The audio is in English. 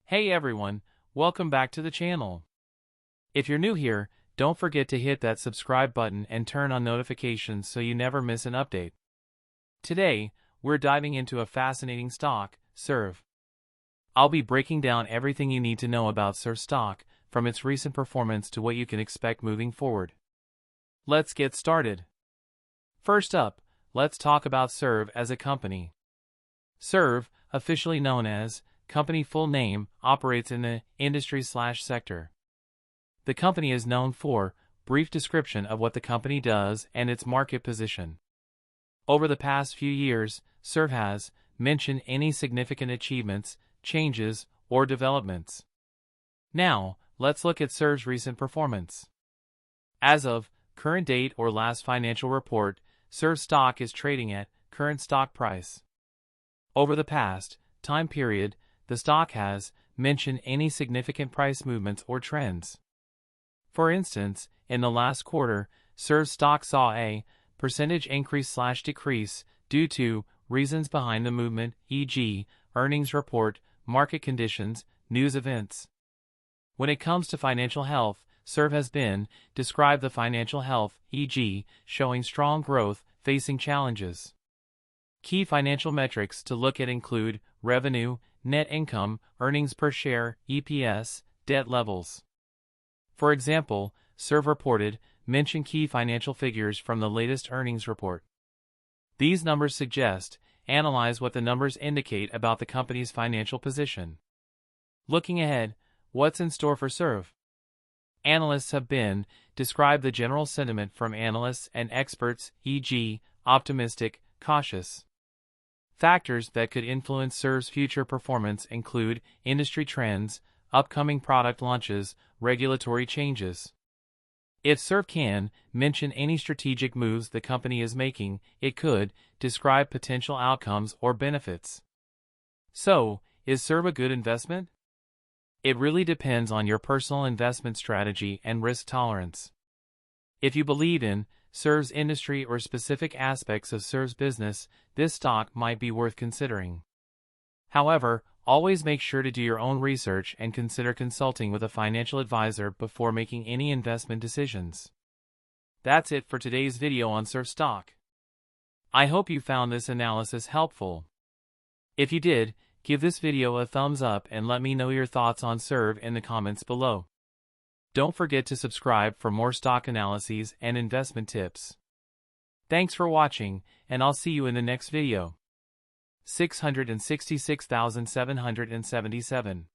Hey everyone, welcome back to the channel. If you're new here, don't forget to hit that subscribe button and turn on notifications so you never miss an update. Today, we're diving into a fascinating stock, SERV. I'll be breaking down everything you need to know about SERV stock, from its recent performance to what you can expect moving forward. Let's get started. First up, let's talk about SERV as a company. SERV, officially known as company full name, operates in the industry/sector. The company is known for brief description of what the company does and its market position. Over the past few years, SERV has mentioned any significant achievements, changes, or developments. Now, let's look at SERV's recent performance. As of current date or last financial report, SERV stock is trading at current stock price. Over the past time period, the stock has mentioned any significant price movements or trends. For instance, in the last quarter, SERV stock saw a percentage increase/decrease due to reasons behind the movement, e.g., earnings report, market conditions, news events. When it comes to financial health, SERV has been described the financial health, e.g., showing strong growth, facing challenges. Key financial metrics to look at include revenue, net income, earnings per share, EPS, debt levels. For example, SERV reported mention key financial figures from the latest earnings report. These numbers suggest, analyze what the numbers indicate about the company's financial position. Looking ahead, what's in store for SERV? Analysts have been described the general sentiment from analysts and experts, e.g., optimistic, cautious. Factors that could influence SERV's future performance include industry trends, upcoming product launches, regulatory changes. If SERV can mention any strategic moves the company is making, it could describe potential outcomes or benefits. So, is SERV a good investment? It really depends on your personal investment strategy and risk tolerance. If you believe in SERV's industry or specific aspects of SERV's business, this stock might be worth considering. However, always make sure to do your own research and consider consulting with a financial advisor before making any investment decisions. That's it for today's video on SERV stock. I hope you found this analysis helpful. If you did, give this video a thumbs up and let me know your thoughts on SERV in the comments below. Don't forget to subscribe for more stock analyses and investment tips. Thanks for watching, and I'll see you in the next video. 666,777